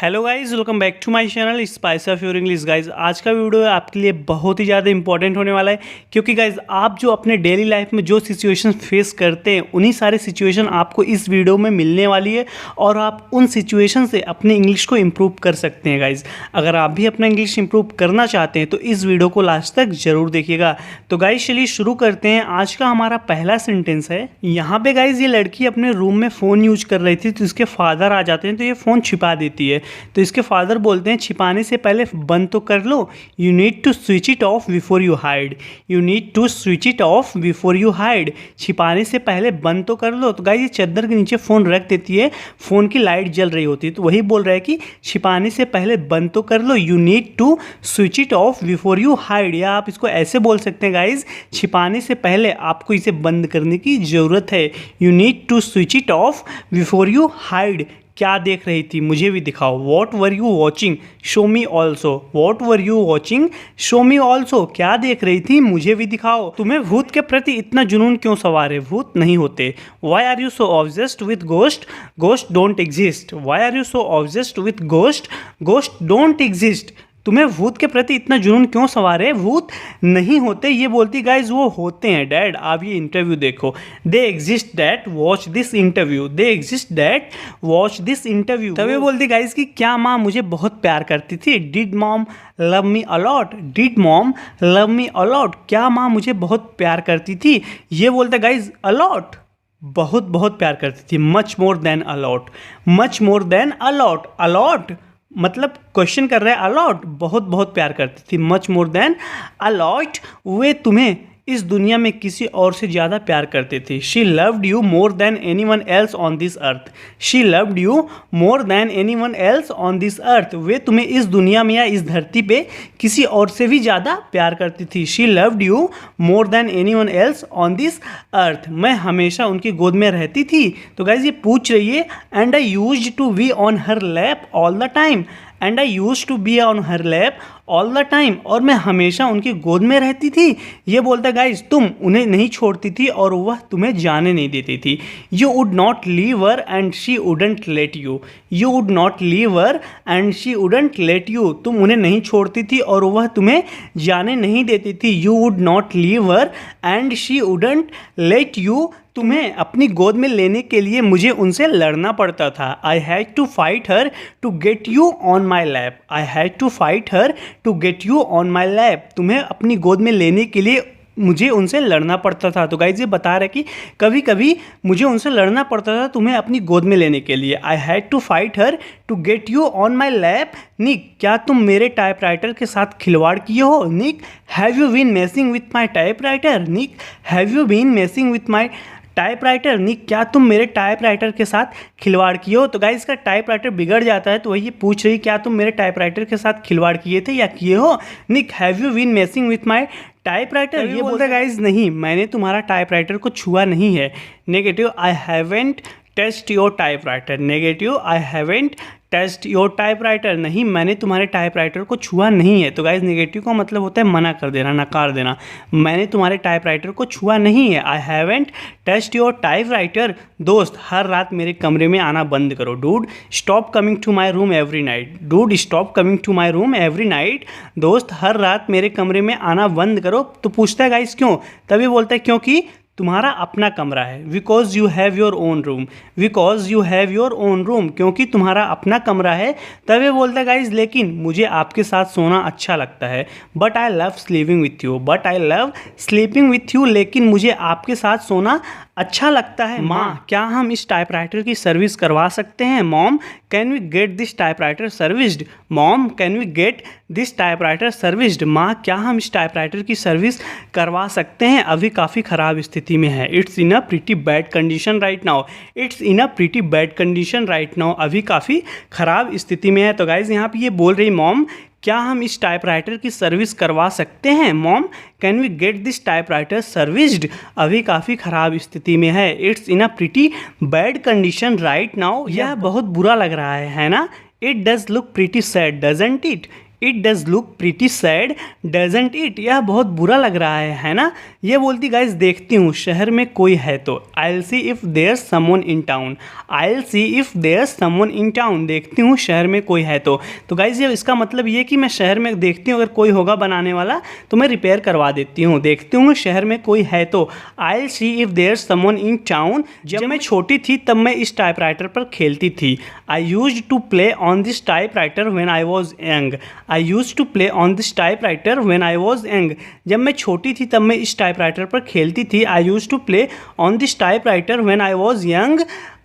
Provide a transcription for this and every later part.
Hello guys, welcome back to my channel spice of your English. Guys आज का video आपके लिए बहुत ही ज़्यादा इंपॉर्टेंट होने वाला है, क्योंकि गाइज आप जो अपने डेली लाइफ में जो सिचुएशन फेस करते हैं उन्हीं सारे सिचुएशन आपको इस वीडियो में मिलने वाली है और आप उन सिचुएशन से अपने इंग्लिश को इम्प्रूव कर सकते हैं। गाइज अगर आप भी अपना इंग्लिश इम्प्रूव करना चाहते हैं तो इस वीडियो को लास्ट तक ज़रूर देखिएगा। तो गाइज चलिए शुरू करते हैं। आज का हमारा पहला सेंटेंस है, यहाँ पे गाइज ये लड़की अपने रूम में फ़ोन यूज कर रही थी तो इसके फादर आ जाते हैं तो ये फ़ोन छिपा देती है। तो इसके फादर बोलते हैं छिपाने से पहले बंद तो कर लो, you need to switch it off before you hide, you need to switch it off before you hide, छिपाने से पहले बंद तो कर लो। तो गाइस ये चादर के नीचे फ़ोन रख देती है, फ़ोन की लाइट जल रही होती है, तो वही बोल रहा है कि छिपाने से पहले बंद तो कर लो, you need to switch it off before you hide. या आप इसको ऐसे बोल सकते हैं गाइज, छिपाने से पहले आपको इसे बंद करने की ज़रूरत है, you need to switch it off before you hide. क्या देख रही थी मुझे भी दिखाओ, what were you watching show me also, what were you watching show me also, क्या देख रही थी मुझे भी दिखाओ। तुम्हें भूत के प्रति इतना जुनून क्यों सवार है, भूत नहीं होते। Why are you so obsessed with ghost, ghost don't exist, why are you so obsessed with ghost, ghost don't exist. तुम्हें भूत के प्रति इतना जुनून क्यों सवार है, भूत नहीं होते। ये बोलती गाइज वो होते हैं डैड, आप ये इंटरव्यू देखो, they exist that watch this interview, they exist that watch this interview. तब ये बोलती गाइज कि क्या माँ मुझे बहुत प्यार करती थी, did mom love me a lot, did mom love me a lot, क्या माँ मुझे बहुत प्यार करती थी। ये बोलते गाइज अलॉट, बहुत बहुत प्यार करती थी, much more than a lot, much more than a lot. A lot मतलब क्वेश्चन कर रहे हैं, अलॉट बहुत बहुत प्यार करती थी, मच मोर देन अलॉट। वे तुम्हें इस दुनिया में किसी और से ज़्यादा प्यार करते थे, she loved you more than anyone else on this earth, she loved you more than anyone else on this earth. वे तुम्हें इस दुनिया में या इस धरती पे किसी और से भी ज़्यादा प्यार करती थी, she loved you more than anyone else on this अर्थ। मैं हमेशा उनकी गोद में रहती थी। तो गाइज ये पूछ रही है, and I used to be on her lap all the time, and I use to be on her lap all the time, और मैं हमेशा उनकी गोद में रहती थी। ये बोलता गाइज तुम उन्हें नहीं छोड़ती थी और वह तुम्हें जाने नहीं देती थी। You would not leave her and she wouldn't let you, you would not leave her and she wouldn't let you, तुम उन्हें नहीं छोड़ती थी और वह तुम्हें जाने नहीं देती थी। You would not leave her and she wouldn't let you, तुम्हें अपनी गोद में लेने के लिए मुझे उनसे लड़ना पड़ता था। I had to fight her to get you on my lap, I had to fight her to get you on my lap, तुम्हें अपनी गोद में लेने के लिए मुझे उनसे लड़ना पड़ता था। तो गाइज ये बता रहे कि कभी कभी मुझे उनसे लड़ना पड़ता था तुम्हें अपनी गोद में लेने के लिए। I had to fight her to get you on my lap. Nick क्या तुम मेरे टाइपराइटर के साथ खिलवाड़ किए हो, Nick have you been messing with my typewriter, Nick have you been messing with my typewriter, Nick क्या तुम मेरे टाइपराइटर के साथ खिलवाड़ किए हो। तो गाइस इसका टाइपराइटर बिगड़ जाता है, तो वही पूछ रही क्या तुम मेरे टाइपराइटर के साथ खिलवाड़ किए थे या किए हो। Nick have you been messing with my typewriter. ये बोलता है गाइस नहीं, मैंने तुम्हारा टाइपराइटर को छुआ नहीं है। Negative, I haven't touched your typewriter, negative I haven't touched your typewriter, नहीं मैंने तुम्हारे टाइपराइटर को छुआ नहीं है। तो गाइज नेगेटिव का मतलब होता है मना कर देना, नकार देना, मैंने तुम्हारे टाइपराइटर को छुआ नहीं है। I haven't touched your typewriter. दोस्त हर रात मेरे कमरे में आना बंद करो, dude stop coming to my room every night, dude stop coming to my room every night, दोस्त हर रात मेरे कमरे में आना बंद करो। तो पूछता है गाइज क्यों, तभी बोलता है क्योंकि तुम्हारा अपना कमरा है, because you have your own room, because you have your own room, क्योंकि तुम्हारा अपना कमरा है। तब ये बोलता है गाइज लेकिन मुझे आपके साथ सोना अच्छा लगता है, but I love sleeping with you, but I love sleeping with you, लेकिन मुझे आपके साथ सोना अच्छा लगता है। माँ क्या हम इस टाइपराइटर की सर्विस करवा सकते हैं, mom can we get this typewriter serviced, mom can we get this typewriter serviced, माँ क्या हम इस टाइपराइटर की सर्विस करवा सकते हैं, अभी काफ़ी ख़राब स्थिति में है। It's in a pretty bad condition right now, it's in a pretty bad condition right now, अभी काफ़ी ख़राब स्थिति में है। तो गाइज यहाँ पे ये बोल रही मॉम क्या हम इस टाइपराइटर की सर्विस करवा सकते हैं, mom can we get this typewriter serviced, अभी काफ़ी ख़राब स्थिति में है। It's in a pretty bad condition right now, यह बहुत बुरा लग रहा है ना। It does look pretty sad doesn't it, it does look pretty sad doesn't it, यह बहुत बुरा लग रहा है ना। ये बोलती गाइज देखती हूँ शहर में कोई है तो, I will see if there someone in town, I will see if there someone in town, देखती हूँ शहर में कोई है तो गाइज ये इसका मतलब ये कि मैं शहर में देखती हूँ अगर कोई होगा बनाने वाला तो मैं रिपेयर करवा देती हूँ। देखती हूँ शहर में कोई है तो, I will see if there someone in town, जब मैं छोटी थी तब मैं इस टाइपराइटर पर खेलती थी। I used to play on this typewriter when I was young, I used to play on this typewriter when I was young, जब मैं छोटी थी तब मैं इस टाइपराइटर पर खेलती थी। I used to play on this typewriter when I was young.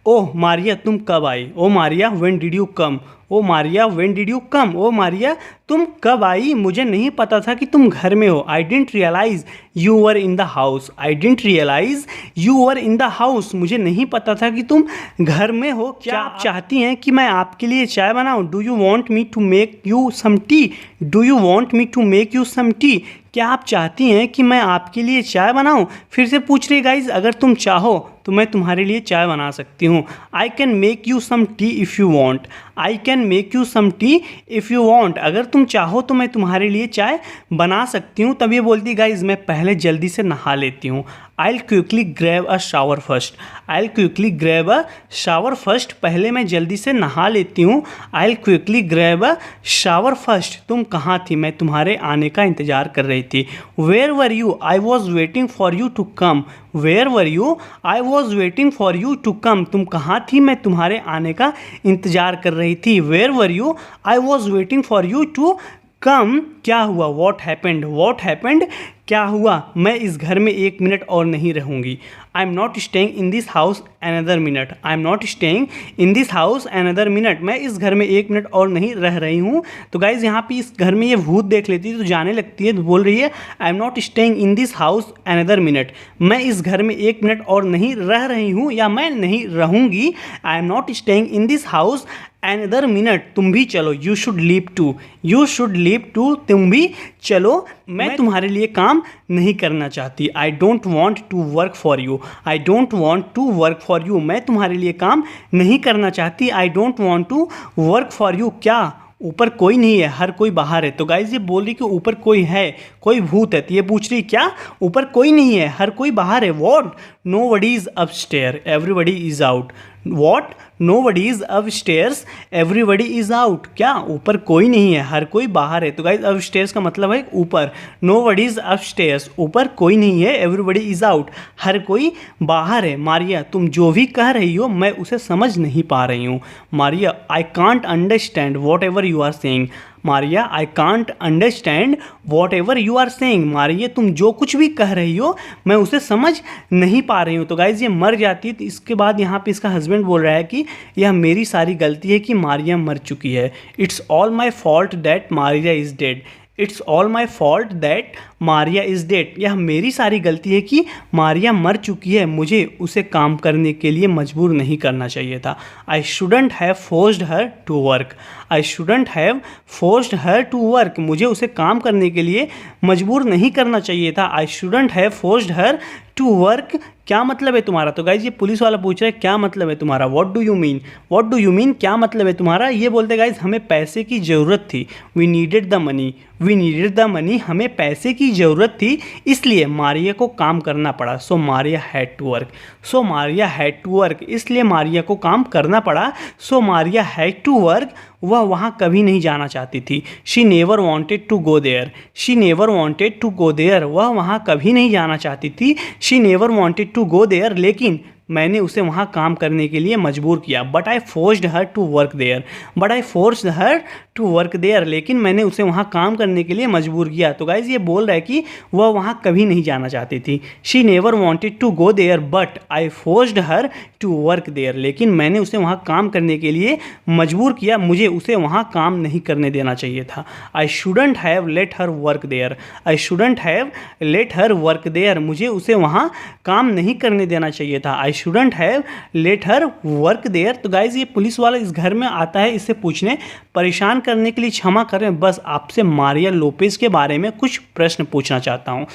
Oh Maria तुम कब आई, oh Maria when did you come, oh Maria when did you come, oh Maria तुम कब आई, मुझे नहीं पता था कि तुम घर में हो। I didn't realise you were in the house, I didn't realise you were in the house, मुझे नहीं पता था कि तुम घर में हो। क्या आप चाहती हैं कि मैं आपके लिए चाय बनाऊं? Do you want me to make you some tea, do you want me to make you some tea, क्या आप चाहती हैं कि मैं आपके लिए चाय बनाऊं? फिर से पूछ रही गाइज, अगर तुम चाहो तो मैं तुम्हारे लिए चाय बना सकती हूँ। I can make you some tea if you want, I can make you some tea if you want, अगर तुम चाहो तो मैं तुम्हारे लिए चाय बना सकती हूँ। तब ये बोलती गाइज मैं पहले जल्दी से नहा लेती हूँ। I'll quickly grab a shower first, I'll quickly grab a shower first, पहले मैं जल्दी से नहा लेती हूँ। I'll quickly grab a shower first, तुम कहाँ थी, मैं तुम्हारे आने का इंतज़ार कर रही थी। Where were you, I was waiting for you to come, Where were you, I was waiting for you to come, तुम कहाँ थी, मैं तुम्हारे आने का इंतज़ार कर रही थी। Where were you, I was waiting for you to come, क्या हुआ, वॉट हैपेंड, वॉट हैपेंड क्या हुआ, मैं इस घर में एक मिनट और नहीं रहूँगी। I am not staying in this house another minute, I am not staying in this house another minute, मैं इस घर में एक मिनट और नहीं रह रही हूँ। तो गाइज़ यहाँ पे इस घर में ये भूत देख लेती है तो जाने लगती है, तो बोल रही है आई am not staying in this house another minute, मैं इस घर में एक मिनट और नहीं रह रही हूँ या मैं नहीं रहूँगी। I am not staying in this house another minute, तुम भी चलो, you should leave too, you should leave too, तुम भी चलो, मैं तुम्हारे लिए काम नहीं करना चाहती। I don't want to work for you, I don't want to work for you, मैं तुम्हारे लिए काम नहीं करना चाहती। I don't want to work for you, क्या ऊपर कोई नहीं है, हर कोई बाहर है। तो गाइज ये बोल रही कि ऊपर कोई है, कोई भूत है, तो ये पूछ रही क्या, ऊपर कोई नहीं है, हर कोई बाहर है। What, nobody is upstair, everybody is out, what, nobody is upstairs, everybody is out, क्या ऊपर कोई नहीं है, हर कोई बाहर है। तो गाइज अपस्टेयर्स का मतलब है ऊपर, नोबडी इज अपस्टेयर्स, ऊपर कोई नहीं है, एवरीबडी इज आउट, हर कोई बाहर है। मारिया तुम जो भी कह रही हो मैं उसे समझ नहीं पा रही हूँ। Maria I can't understand whatever you are saying, Maria I can't understand whatever you are saying, Maria तुम जो कुछ भी कह रही हो मैं उसे समझ नहीं पा रही हूँ। तो गाइज ये मर जाती है। तो इसके बाद यहाँ पे इसका हस्बैंड बोल रहा है कि यह मेरी सारी गलती है कि मारिया मर चुकी है। It's all my fault that Maria is dead, it's all my fault that Maria is dead, यह मेरी सारी गलती है कि मारिया मर चुकी है, मुझे उसे काम करने के लिए मजबूर नहीं करना चाहिए था। I shouldn't have forced her to work, I shouldn't have forced her to work, मुझे उसे काम करने के लिए मजबूर नहीं करना चाहिए था। I shouldn't have forced her to work, क्या मतलब है तुम्हारा। तो गाइज ये पुलिस वाला पूछ रहा है क्या मतलब है तुम्हारा, what do you mean, what do you mean, क्या मतलब है तुम्हारा। ये बोलते गाइज हमें पैसे की ज़रूरत थी, we needed the money, we needed the money, हमें पैसे की ज़रूरत थी इसलिए मारिया को काम करना पड़ा। So Maria had to work, so Maria had to work, इसलिए मारिया को काम करना पड़ा। So Maria had to work, वह वहाँ कभी नहीं जाना चाहती थी। She never wanted to go there, she never wanted to go there, वह वहाँ कभी नहीं जाना चाहती थी। She never wanted to go there, लेकिन मैंने उसे वहाँ काम करने के लिए मजबूर किया। But I forced her to work there, but I forced her to work there, लेकिन मैंने उसे वहाँ काम करने के लिए मजबूर किया। तो गाइज ये बोल रहा है कि वह वहाँ कभी नहीं जाना चाहती थी। She never wanted to go there but I forced her to work there, लेकिन मैंने उसे वहाँ काम करने के लिए मजबूर किया, मुझे उसे वहाँ काम नहीं करने देना चाहिए था। I shouldn't have let her work there, I shouldn't have let her work there, मुझे उसे वहाँ काम नहीं करने देना चाहिए था। I shouldn't have let her work there. तो गाइज ये पुलिस वाला इस घर में आता है इससे पूछने, परेशान करने के लिए क्षमा करें, बस आपसे मारिया लोपेज के बारे में कुछ प्रश्न पूछना चाहता हूँ।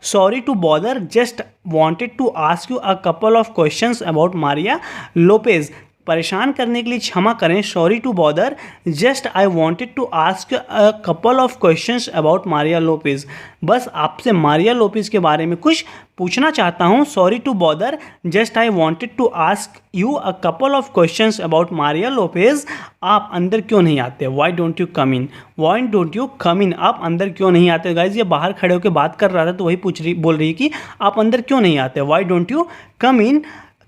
Sorry to bother, just wanted to ask you a couple of questions about Maria Lopez. परेशान करने के लिए क्षमा करें, sorry to bother, just I wanted to ask a couple of questions about Maria Lopez. बस आपसे मारिया लोपेज के बारे में कुछ पूछना चाहता हूँ, sorry to bother, just I wanted to ask you a couple of questions about Maria Lopez. आप अंदर क्यों नहीं आते? Why don't you come in, why don't you come in, आप अंदर क्यों नहीं आते? गाइज ये बाहर खड़े होकर बात कर रहा था तो वही बोल रही कि आप अंदर क्यों नहीं आते, वाई डोंट यू कम इन।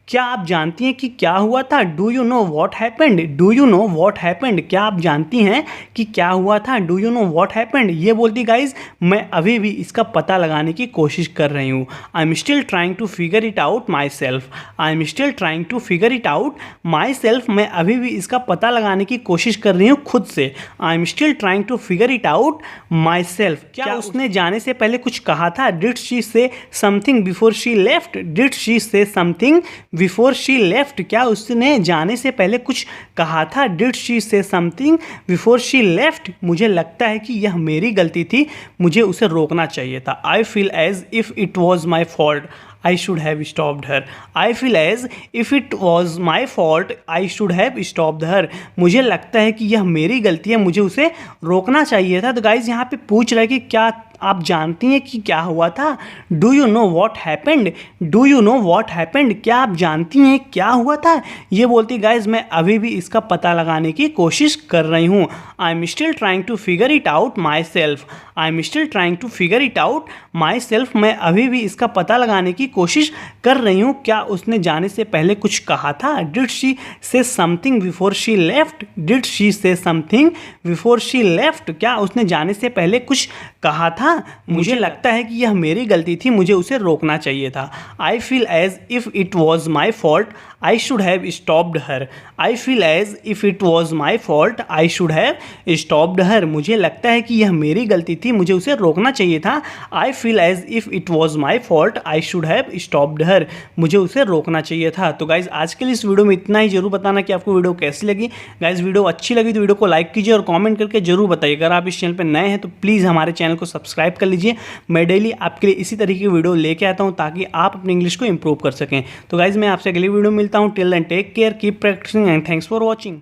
क्या आप जानती हैं कि क्या हुआ था? Do you know what happened, do you know what happened, क्या आप जानती हैं कि क्या हुआ था? Do you know what happened. ये बोलती गाइज मैं अभी भी इसका पता लगाने की कोशिश कर रही हूँ। I am still trying to figure it out myself, I am still trying to figure it out myself, मैं अभी भी इसका पता लगाने की कोशिश कर रही हूँ खुद से। I am still trying to figure it out myself. क्या उसने जाने से पहले कुछ कहा था? Did she say something before she left, did she say something before she left, क्या उसने जाने से पहले कुछ कहा था? Did she say something before she left. मुझे लगता है कि यह मेरी गलती थी, मुझे उसे रोकना चाहिए था। I feel as if it was my fault, I should have stopped her. I feel as if it was my fault, I should have stopped her. मुझे लगता है कि यह मेरी गलती है, मुझे उसे रोकना चाहिए था। तो गाइज यहाँ पे पूछ रहा है कि क्या आप जानती हैं कि क्या हुआ था? Do you know what happened, do you know what happened, क्या आप जानती हैं क्या हुआ था? ये बोलती गाइज मैं अभी भी इसका पता लगाने की कोशिश कर रही हूँ। I am still trying to figure it out myself, I am still trying to figure it out myself, मैं अभी भी इसका पता लगाने की कोशिश कर रही हूँ। क्या उसने जाने से पहले कुछ कहा था? Did she say something before she left, did she say something before she left, क्या उसने जाने से पहले कुछ कहा था? मुझे लगता है कि यह मेरी गलती थी, मुझे उसे रोकना चाहिए था। I feel as if it was my fault, I should have stopped her, I feel as if it was my fault, I should have stopped her. मुझे लगता है कि यह मेरी गलती थी, मुझे उसे रोकना चाहिए था। I feel as if it was my fault, I should have stopped her, मुझे उसे रोकना चाहिए था। तो गाइज आज के लिए इस वीडियो में इतना ही। जरूर बताना कि आपको वीडियो कैसी लगी। गाइज वीडियो अच्छी लगी तो वीडियो को लाइक कीजिए और कॉमेंट करके जरूर बताइए। अगर आप इस चैनल पर नए हैं तो प्लीज़ हमारे चैनल को सब्सक्राइब कर लीजिए। मैं डेली आपके लिए इसी तरीके की वीडियो लेके आता हूँ ताकि आप अपने इंग्लिश को इंप्रूव कर सकें। तो गाइज मैं आपसे अगली वीडियो में मिलता हूँ। Till then take care, keep practicing and thanks for watching.